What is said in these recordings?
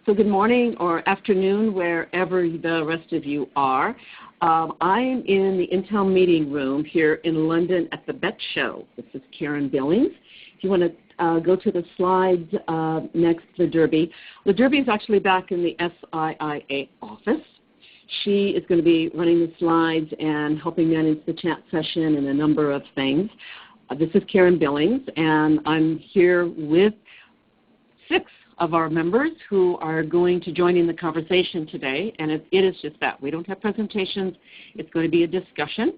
So good morning or afternoon, wherever the rest of you are. I'm in the Intel meeting room here in London at the BETT show. This is Karen Billings. If you want to go to the slides next to Derby. Derby is actually back in the SIIA office. She is going to be running the slides and helping manage the chat session and a number of things. This is Karen Billings, and I'm here with 6 of our members who are going to join in the conversation today, and it is just that. We don't have presentations. It's going to be a discussion.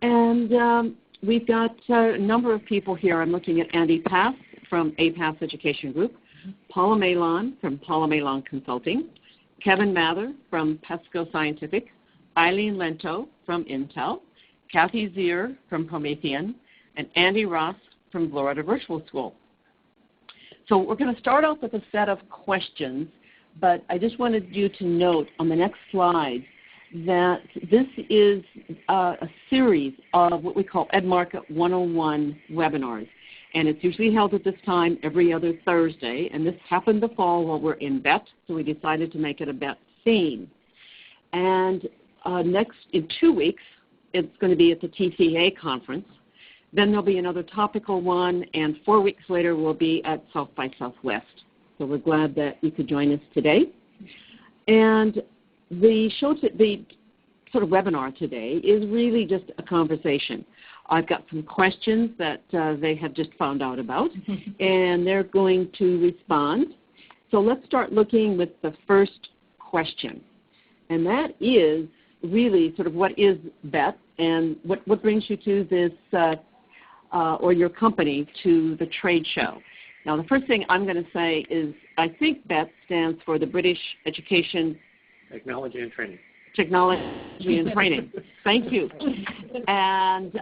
And we've got a number of people here. I'm looking at Andy Pass from APAS Education Group, Paula Malon from Paula Malon Consulting, Kevin Mather from Pesco Scientific, Eileen Lento from Intel, Kathy Zier from Promethean, and Andy Ross from Florida Virtual School. So we're going to start off with a set of questions, but I just wanted you to note on the next slide that this is a series of what we call EdMarket 101 webinars. And it's usually held at this time every other Thursday. And this happened to fall while we're in BETT, so we decided to make it a BETT theme. And next, in 2 weeks, it's going to be at the TCEA conference. Then there'll be another topical one, and 4 weeks later we'll be at South by Southwest. So we're glad that you could join us today. And the sort of webinar today is really just a conversation. I've got some questions that they have just found out about, and they're going to respond. So let's start looking with the first question, and that is really sort of what is BETT and what brings you to this or your company to the trade show. Now, the first thing I'm going to say is I think BETT stands for the British Education Technology and Training. Technology and Training. Thank you. And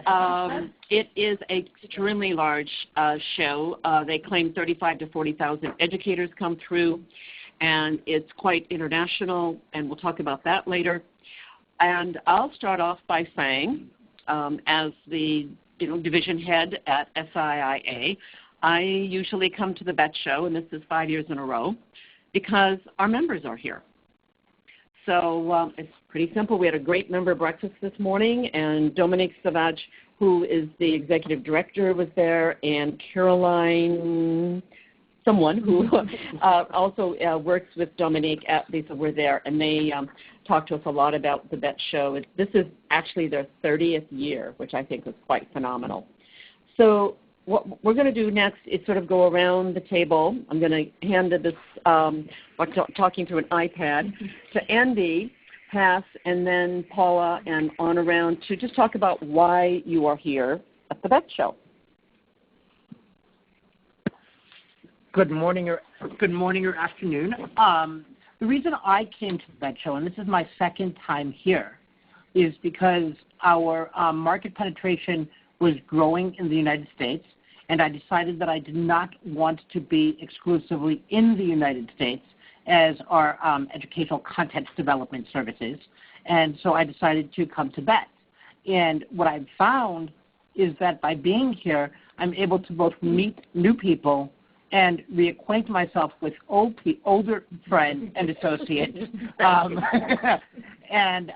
it is an extremely large show. They claim 35 to 40,000 educators come through, and it's quite international, and we'll talk about that later. And I'll start off by saying, as the division head at SIIA, I usually come to the BETT show, and this is 5 years in a row, because our members are here. So it's pretty simple. We had a great member breakfast this morning, and Dominique Savage, who is the executive director, was there, and Caroline, someone who also works with Dominique at Lisa, were there, and they talked to us a lot about the BETT show. This is actually their 30th year, which I think was quite phenomenal. So what we're going to do next is sort of go around the table. I'm going to hand this, talking through an iPad, to Andy Pass, and then Paula, and on around to just talk about why you are here at the BETT show. Good morning or afternoon. The reason I came to the BETT show, and this is my second time here, is because our market penetration was growing in the United States, and I decided that I did not want to be exclusively in the United States as our educational content development services, and so I decided to come to BETT. And what I've found is that by being here, I'm able to both meet new people and reacquaint myself with older friends and associates. And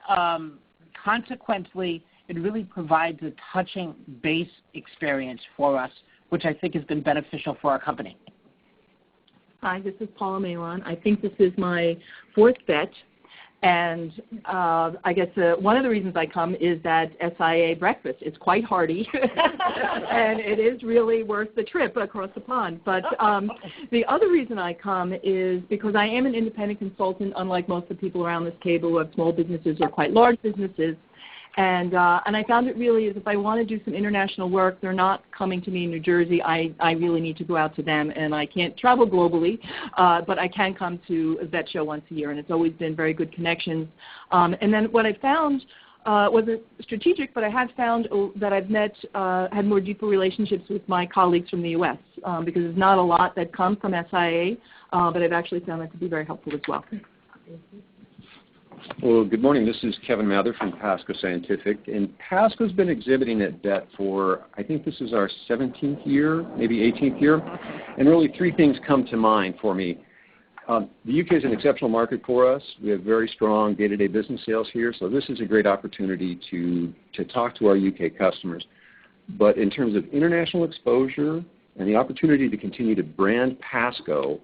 consequently, it really provides a touching base experience for us, which I think has been beneficial for our company. Hi, this is Paula Malon. I think this is my 4th BETT. And I guess one of the reasons I come is that SIIA breakfast is quite hearty, and it is really worth the trip across the pond. But the other reason I come is because I am an independent consultant, unlike most of the people around this table who have small businesses or quite large businesses. And I found it really is if I want to do some international work, they're not coming to me in New Jersey. I really need to go out to them, and I can't travel globally, but I can come to a BETT show once a year, and it's always been very good connections. And then what I found wasn't strategic, but I had found that I've had more deeper relationships with my colleagues from the U.S. Because there's not a lot that come from SIIA, but I've actually found that to be very helpful as well. Well, good morning. This is Kevin Mather from Pasco Scientific, and Pasco's been exhibiting at BETT for, I think this is our 17th year, maybe 18th year, and really 3 things come to mind for me. The UK is an exceptional market for us. We have very strong day-to-day business sales here, so this is a great opportunity to talk to our UK customers. But in terms of international exposure and the opportunity to continue to brand Pasco,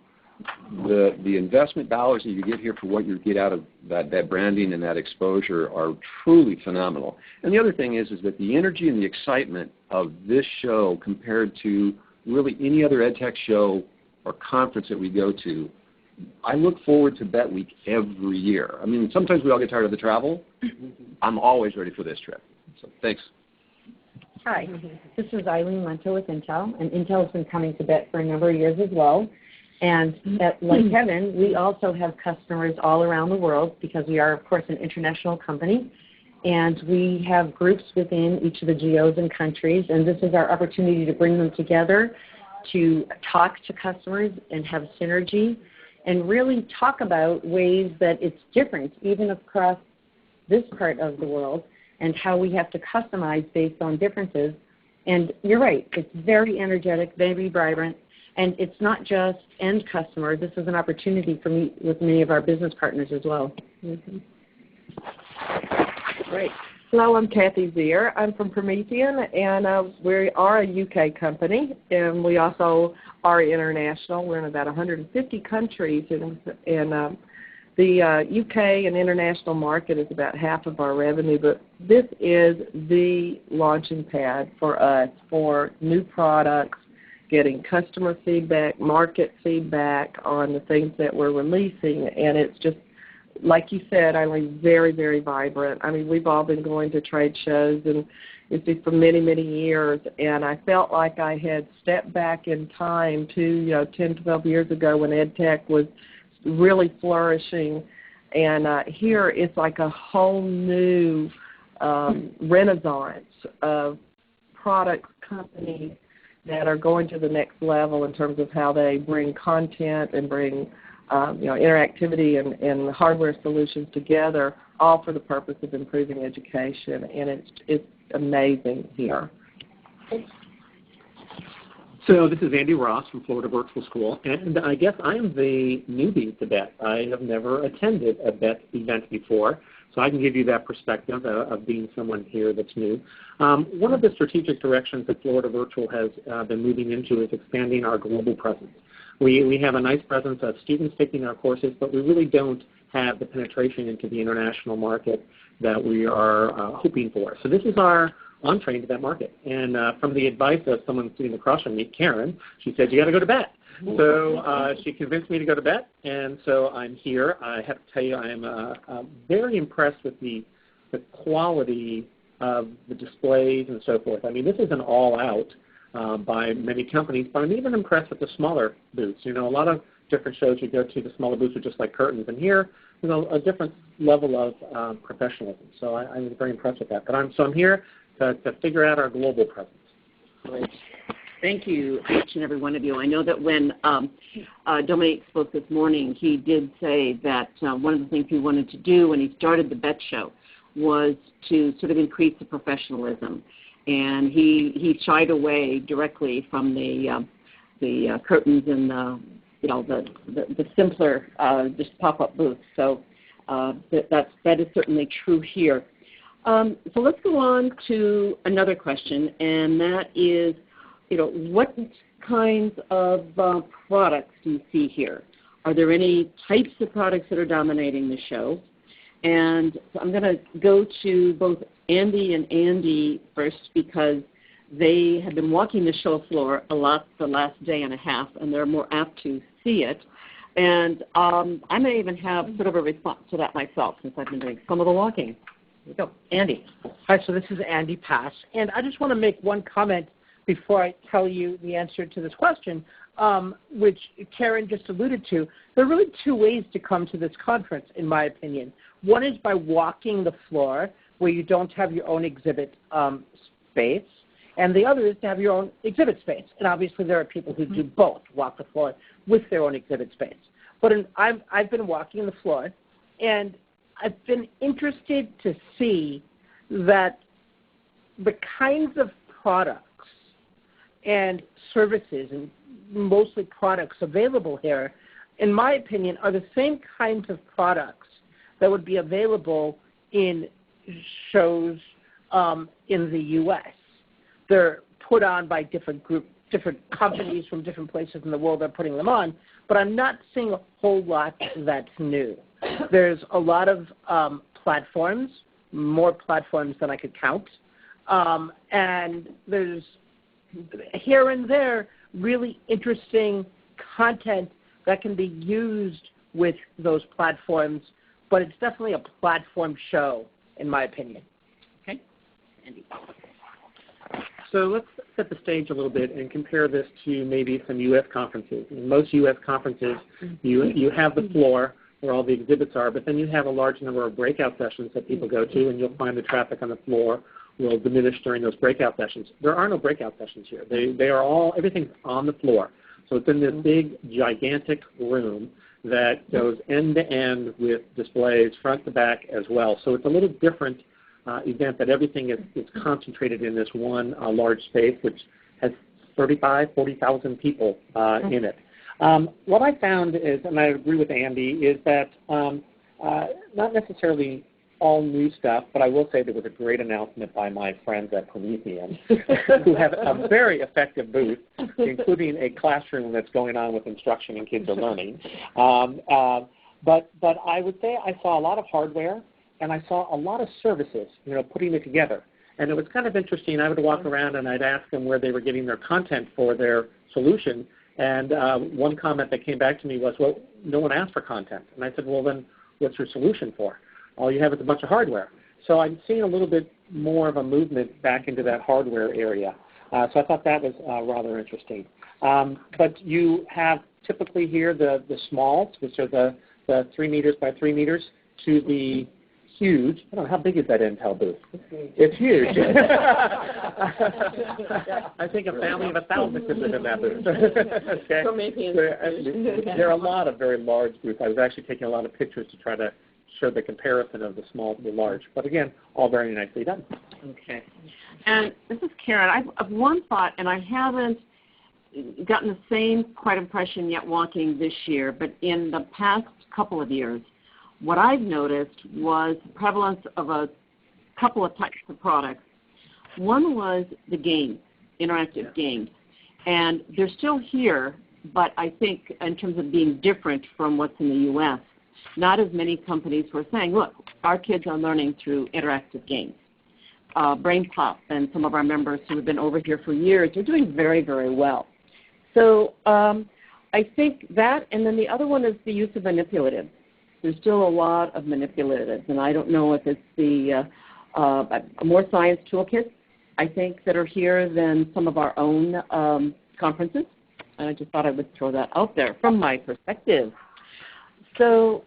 the investment dollars that you get here for what you get out of that branding and that exposure are truly phenomenal. And the other thing is that the energy and the excitement of this show compared to really any other EdTech show or conference that we go to, I look forward to BETT Week every year. I mean, sometimes we all get tired of the travel. I'm always ready for this trip. So thanks. Hi, this is Eileen Lento with Intel, and Intel has been coming to BETT for a number of years as well. And like Kevin, we also have customers all around the world because we are, of course, an international company. And we have groups within each of the geos and countries, and this is our opportunity to bring them together to talk to customers and have synergy and really talk about ways that it's different even across this part of the world and how we have to customize based on differences. And you're right, it's very energetic, very vibrant, and it's not just end customer. This is an opportunity for me with many of our business partners as well. Great. Hello, I'm Kathy Zier. I'm from Promethean, and we are a UK company, and we also are international. We're in about 150 countries, and the UK and international market is about half of our revenue, but this is the launching pad for us for new products, getting customer feedback, market feedback on the things that we're releasing, and it's just, like you said, Eileen, very, very vibrant. I mean, we've all been going to trade shows and it's been for many, many years, and I felt like I had stepped back in time to 10, 12 years ago when EdTech was really flourishing, and here it's like a whole new renaissance of product companies that are going to the next level in terms of how they bring content and bring interactivity and hardware solutions together, all for the purpose of improving education, and it's amazing here. So this is Andy Ross from Florida Virtual School, and I guess I'm the newbie to BETT. I have never attended a BETT event before, so I can give you that perspective of being someone here that's new. One of the strategic directions that Florida Virtual has been moving into is expanding our global presence. We have a nice presence of students taking our courses, but we really don't have the penetration into the international market that we are hoping for. So this is our entree into that market. And from the advice of someone sitting across from me, Karen, she said, you got to go to BETT. So she convinced me to go to BETT, and so I'm here. I have to tell you, I am very impressed with the quality of the displays and so forth. I mean, this is an all-out by many companies, but I'm even impressed with the smaller booths. You know, a lot of different shows you go to, the smaller booths are just like curtains, and here, a different level of professionalism. So I was very impressed with that. But I'm here to figure out our global presence. Great. Thank you, each and every one of you. I know that when Dominique spoke this morning, he did say that one of the things he wanted to do when he started the BETT show was to sort of increase the professionalism. And he shied away directly from the curtains and the simpler just pop-up booths. So that is certainly true here. So let's go on to another question, and that is, what kinds of products do you see here? Are there any types of products that are dominating the show? And so I'm going to go to both Andy and Andy first because they have been walking the show floor a lot the last day and a half, and they're more apt to see it. And I may even have sort of a response to that myself since I've been doing some of the walking. Here we go. Andy. Hi, so this is Andy Pass, and I just want to make one comment before I tell you the answer to this question, which Karen just alluded to. There are really two ways to come to this conference, in my opinion. One is by walking the floor, where you don't have your own exhibit space, and the other is to have your own exhibit space. And obviously there are people who do both, walk the floor with their own exhibit space. But I've been walking the floor, and I've been interested to see that the kinds of products and services, and mostly products available here, in my opinion, are the same kinds of products that would be available in shows in the U.S. They're put on by different companies from different places in the world that are putting them on, but I'm not seeing a whole lot that's new. There's a lot of platforms, more platforms than I could count, and there's here and there really interesting content that can be used with those platforms, but it's definitely a platform show, in my opinion. Okay. Andy. So let's set the stage a little bit and compare this to maybe some U.S. conferences. In most U.S. conferences, you have the floor where all the exhibits are, but then you have a large number of breakout sessions that people go to, and you'll find the traffic on the floor will diminish during those breakout sessions. There are no breakout sessions here. They are all, everything's on the floor. So it's in this big, gigantic room that goes end to end with displays front to back as well. So it's a little different event that everything is concentrated in this one large space, which has 40,000 people in it. What I found is, and I agree with Andy, is that not necessarily all new stuff, but I will say there was a great announcement by my friends at Promethean who have a very effective booth, including a classroom that's going on with instruction and kids are learning. But I would say I saw a lot of hardware, and I saw a lot of services, putting it together. And it was kind of interesting. I would walk around and I'd ask them where they were getting their content for their solution. And one comment that came back to me was, well, no one asked for content. And I said, well, then what's your solution for? All you have is a bunch of hardware. So I'm seeing a little bit more of a movement back into that hardware area. So I thought that was rather interesting. But you have typically here the smalls, which are the 3 meters by 3 meters, to the huge. I don't know, how big is that Intel booth? It's huge. I think a family of 1,000 could live in that booth. Okay. So maybe there are a lot of very large booths. I was actually taking a lot of pictures to try to show the comparison of the small to the large. But again, all very nicely done. Okay. And this is Karen. I have one thought, and I haven't gotten the same quite impression yet walking this year, but in the past couple of years, what I've noticed was the prevalence of a couple of types of products. One was the games, interactive games. And they're still here, but I think in terms of being different from what's in the U.S., not as many companies were saying, look, our kids are learning through interactive games. Brain Pop and some of our members who have been over here for years are doing very, very well. So I think that, and then the other one is the use of manipulatives. There's still a lot of manipulatives, and I don't know if it's the more science toolkits, I think, that are here than some of our own conferences. And I just thought I would throw that out there from my perspective. So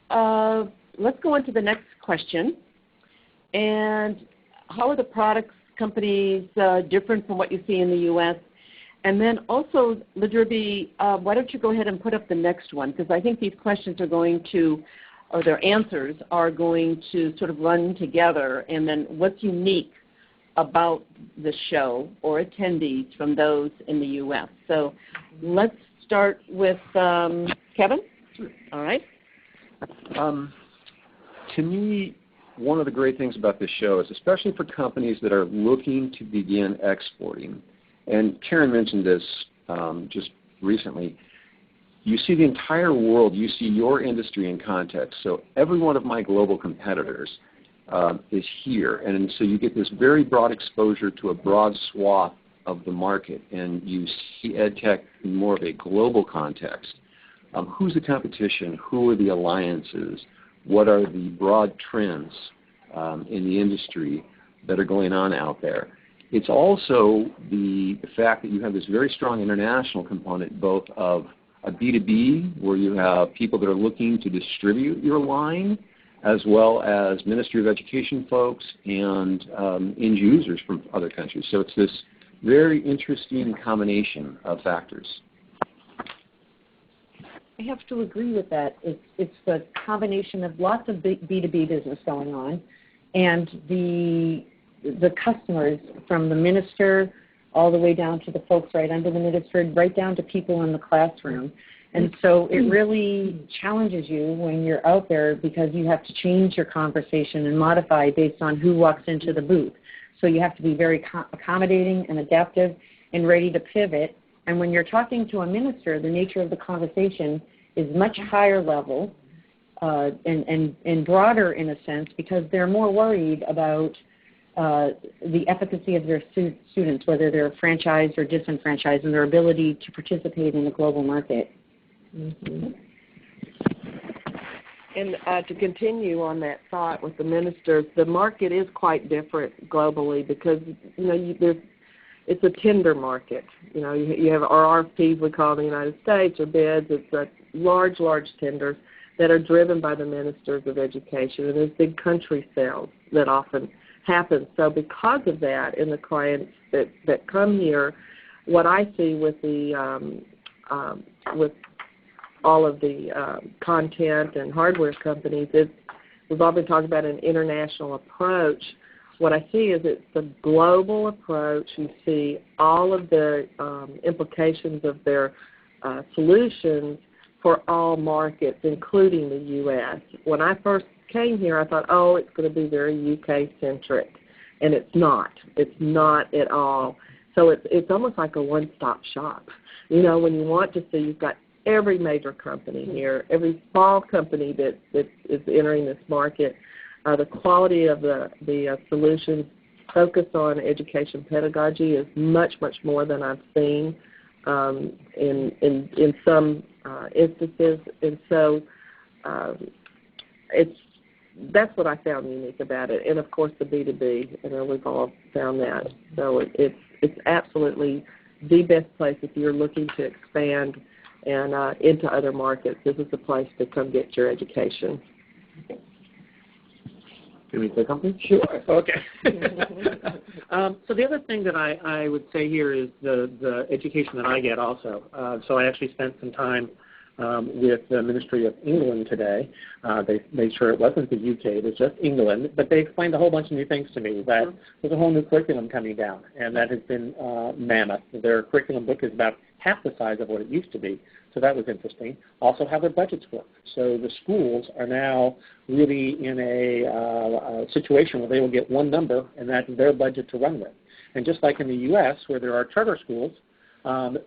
let's go on to the next question. And how are the products companies different from what you see in the U.S.? And then also, Ladrubi, why don't you go ahead and put up the next one, because I think these questions are going to, or their answers are going to sort of run together, and then what's unique about the show or attendees from those in the U.S. So let's start with Kevin. All right. To me, one of the great things about this show is, especially for companies that are looking to begin exporting, and Karen mentioned this just recently, you see the entire world, you see your industry in context. So every one of my global competitors is here, and so you get this very broad exposure to a broad swath of the market, and you see EdTech in more of a global context. Who's the competition? Who are the alliances? What are the broad trends in the industry that are going on out there? It's also the fact that you have this very strong international component, both of a B2B, where you have people that are looking to distribute your line, as well as Ministry of Education folks and end users from other countries. So it's this very interesting combination of factors. I have to agree with that. It's the combination of lots of B2B business going on, and the customers, from the minister all the way down to the folks right under the minister, right down to people in the classroom. And so it really challenges you when you're out there because you have to change your conversation and modify based on who walks into the booth. So you have to be very accommodating and adaptive and ready to pivot. And when you're talking to a minister, the nature of the conversation is much higher level and broader in a sense because they're more worried about the efficacy of their students, whether they're franchised or disenfranchised, and their ability to participate in the global market. Mm-hmm. And to continue on that thought with the ministers, the market is quite different globally because, it's a tender market. You have RFPs, we call it in the United States, or bids. It's large tenders that are driven by the ministers of education, and there's big country sales that often happen. So because of that, and the clients that come here, what I see with the with all of the content and hardware companies is we've all been talking about an international approach. What I see is it's a global approach. You see all of the implications of their solutions for all markets, including the U.S. When I first came here, I thought, it's going to be very UK-centric, and it's not. It's not at all. So it's almost like a one-stop shop. When you want to see, you've got every major company here, every small company that is entering this market. The quality of the solutions focused on education pedagogy is much more than I've seen in some instances, and so that's what I found unique about it. And of course the B2B, we've all found that. So it's absolutely the best place if you're looking to expand and into other markets. This is the place to come get your education. Can we say something? Sure. Okay. So the other thing that I would say here is the education that I get also. So I actually spent some time with the Ministry of England today. They made sure it wasn't the UK, it was just England, but they explained a whole bunch of new things to me, that there's a whole new curriculum coming down, and that has been mammoth. Their curriculum book is about half the size of what it used to be, so that was interesting. Also how their budgets work. So the schools are now really in a situation where they will get one number, and that's their budget to run with. And just like in the U.S., where there are charter schools,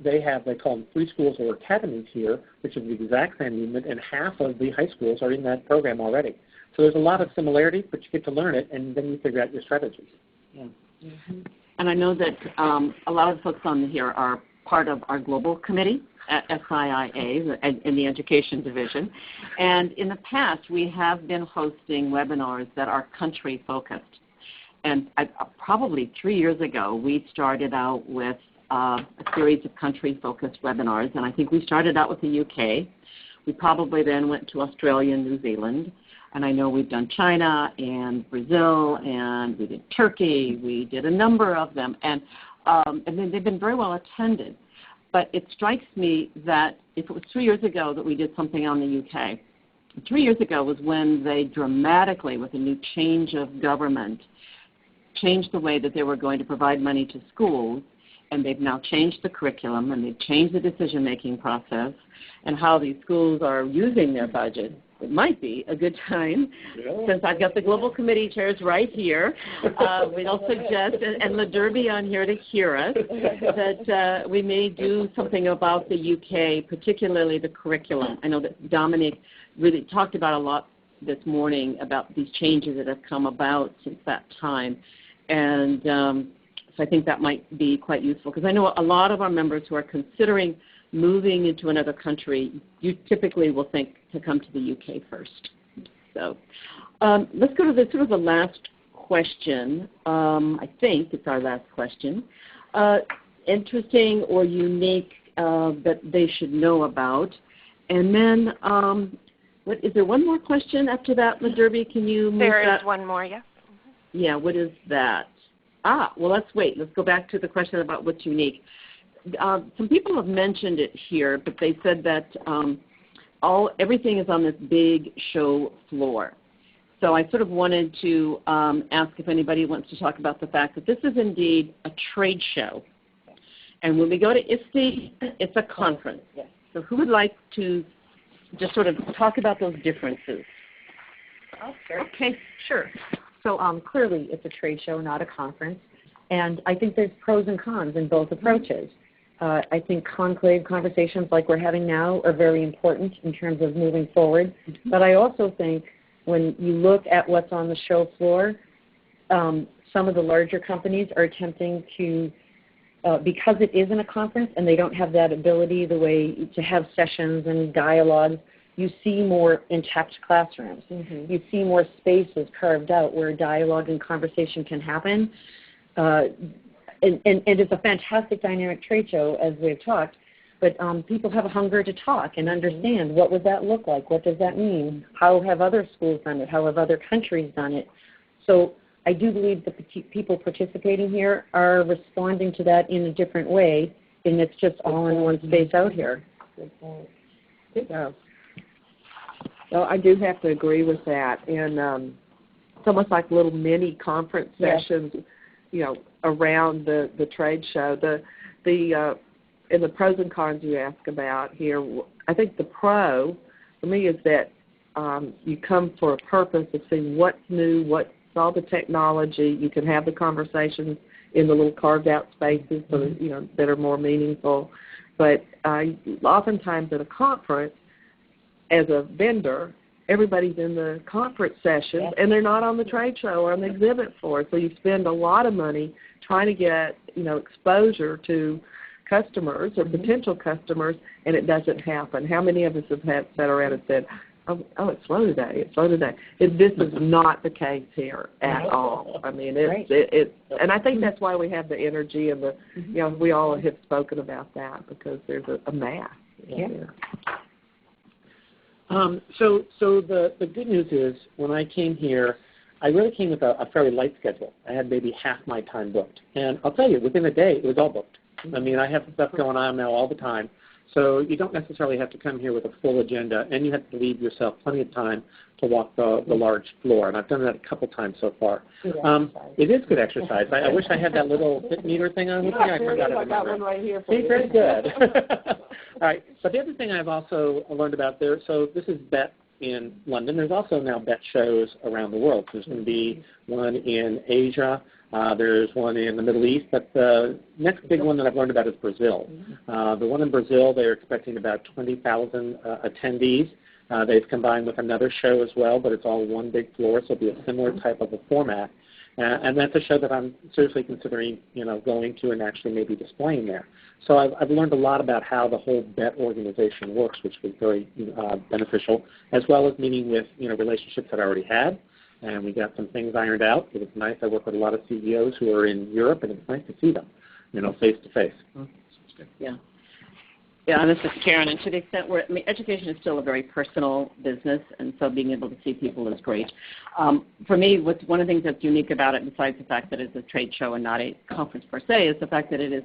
they call them free schools or academies here, which is the exact same movement, and half of the high schools are in that program already. So there's a lot of similarities, but you get to learn it, and then you figure out your strategies. Yeah. Mm-hmm. And I know that a lot of the folks on here are part of our global committee at SIIA in the education division. And in the past, we have been hosting webinars that are country-focused. And probably 3 years ago, we started out with a series of country-focused webinars, and I think we started out with the UK. We probably then went to Australia and New Zealand, and I know we've done China and Brazil, and we did Turkey. We did a number of them, and then they've been very well attended. But it strikes me that if it was 3 years ago that we did something on the UK, 3 years ago was when they dramatically, with a new change of government, changed the way that they were going to provide money to schools, and they've now changed the curriculum, and they've changed the decision-making process, and how these schools are using their budget. It might be a good time, since I've got the global committee chairs right here. We'll suggest, and LaDerby on here to hear us, that we may do something about the UK, particularly the curriculum. I know that Dominic really talked about a lot this morning about these changes that have come about since that time. And so I think that might be quite useful, because I know a lot of our members who are considering moving into another country, you typically will think to come to the UK first. So let's go to the last question. I think it's our last question. Interesting or unique that they should know about. And then is there one more question after that, LaDerby? Can you move There that? is one more, yes. Yeah, what is that? Well, let's wait. Let's go back to the question about what's unique. Some people have mentioned it here, but they said that everything is on this big show floor. So I sort of wanted to ask if anybody wants to talk about the fact that this is indeed a trade show. And when we go to ISTE, it's a conference. Yes. So who would like to just sort of talk about those differences? Okay, sure. So clearly it's a trade show, not a conference. And I think there's pros and cons in both approaches. I think conclave conversations like we're having now are very important in terms of moving forward. But I also think when you look at what's on the show floor, some of the larger companies are attempting to, because it isn't a conference and they don't have that ability the way to have sessions and dialogues, you see more intact classrooms. You see more spaces carved out where dialogue and conversation can happen. And it's a fantastic dynamic trade show, as we've talked, but people have a hunger to talk and understand what would that look like, what does that mean, how have other schools done it, how have other countries done it. So I do believe that the people participating here are responding to that in a different way, and it's just all in one space out here. Yeah. Well, I do have to agree with that, and it's almost like little mini conference sessions, you know, around the trade show. And the pros and cons you ask about here, I think the pro for me is that you come for a purpose of seeing what's new, what's all the technology. You can have the conversations in the little carved out spaces, so that, you know, that are more meaningful. But oftentimes at a conference, as a vendor, everybody's in the conference sessions, and they're not on the trade show or on the exhibit floor. So you spend a lot of money trying to get, you know, exposure to customers or potential customers, and it doesn't happen. How many of us have sat around and said, oh, it's slow today, it's slow today. This is not the case here at all. I mean, it's and I think that's why we have the energy and the, you know, we all have spoken about that, because there's a mass. So the good news is when I came here, I really came with a fairly light schedule. I had maybe half my time booked. And I'll tell you, within a day, it was all booked. I mean, I have stuff going on now all the time. So you don't necessarily have to come here with a full agenda, and you have to leave yourself plenty of time to walk the large floor. And I've done that a couple times so far. It is good exercise. I wish I had that little fit meter thing on with me. I forgot it. I got one right here for you. Very good. All right. But the other thing I've also learned about there, so this is BETT in London. There's also now BETT shows around the world. There's going to be one in Asia. There's one in the Middle East, but the next big one that I've learned about is Brazil. The one in Brazil, they're expecting about 20,000 attendees. They've combined with another show as well, but it's all one big floor, so it'll be a similar type of a format. And that's a show that I'm seriously considering, you know, going to and actually maybe displaying there. So I've learned a lot about how the whole BETT organization works, which was very beneficial, as well as meeting with, you know, relationships that I already had. And we got some things ironed out. It was nice. I work with a lot of CEOs who are in Europe, and it's nice to see them, you know, face to face. Yeah, this is Karen. And to the extent where, I mean, education is still a very personal business, and so being able to see people is great. For me, one of the things that's unique about it, besides the fact that it's a trade show and not a conference per se, is the fact that it is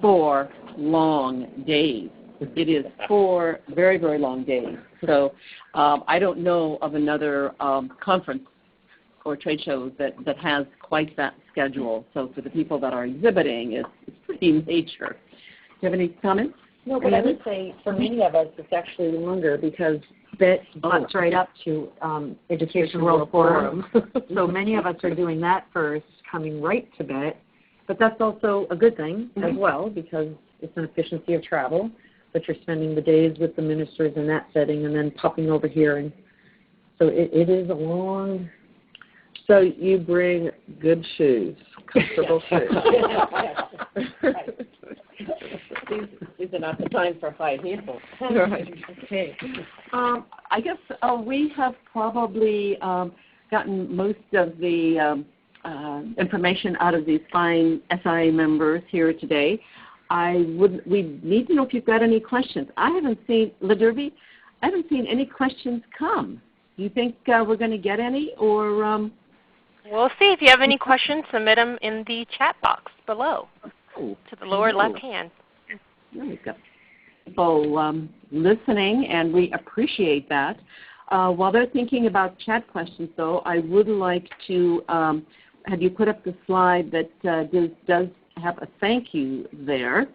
4 long days. It is 4 very, very long days. So I don't know of another conference or trade shows that has quite that schedule. So for the people that are exhibiting, it's pretty major. Do you have any comments? No, but I would say for many of us, it's actually longer because BETT butts right up to Education World Forum. So many of us are doing that first, coming right to BETT. But that's also a good thing as well, because it's an efficiency of travel. But you're spending the days with the ministers in that setting and then popping over here. And so it is a long... So you bring good shoes, comfortable shoes. These are not the time for high heels. Right. Okay. I guess we have probably gotten most of the information out of these fine SIIA members here today. We need to know if you've got any questions. I haven't seen, LaDerby, I haven't seen any questions come. Do you think we're going to get any, or... We'll see. If you have any questions, submit them in the chat box below to the lower left hand. There we go. People listening, and we appreciate that. While they're thinking about chat questions, though, I would like to have you put up the slide that does have a thank you there.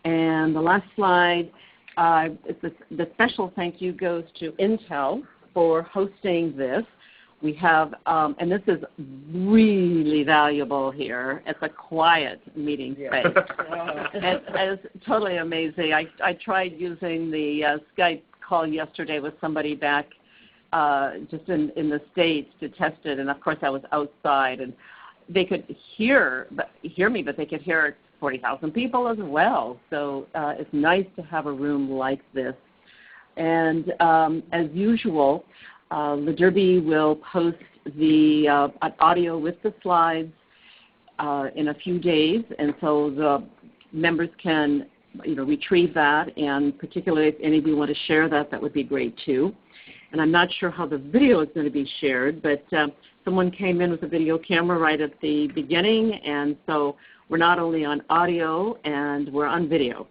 And the last slide the special thank you goes to Intel for hosting this. We have, and this is really valuable here. It's a quiet meeting space. It's totally amazing. I tried using the Skype call yesterday with somebody back just in the States to test it, and of course I was outside, and they could hear me, but they could hear 40,000 people as well. So it's nice to have a room like this. And as usual, LaDerby will post the audio with the slides in a few days, and so the members can retrieve that, and particularly if any of you want to share that, that would be great too. And I'm not sure how the video is going to be shared, but someone came in with a video camera right at the beginning, and so we're not only on audio and we're on video.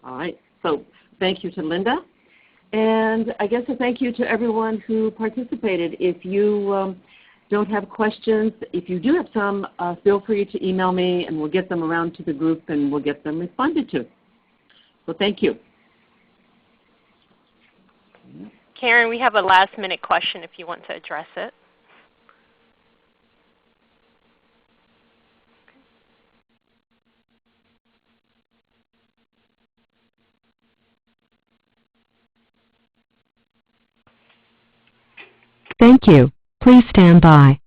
All right, so thank you to Linda. And I guess a thank you to everyone who participated. If you don't have questions, if you do have some, feel free to email me and we'll get them around to the group and we'll get them responded to. So thank you. Karen, we have a last-minute question if you want to address it. Thank you. Please stand by.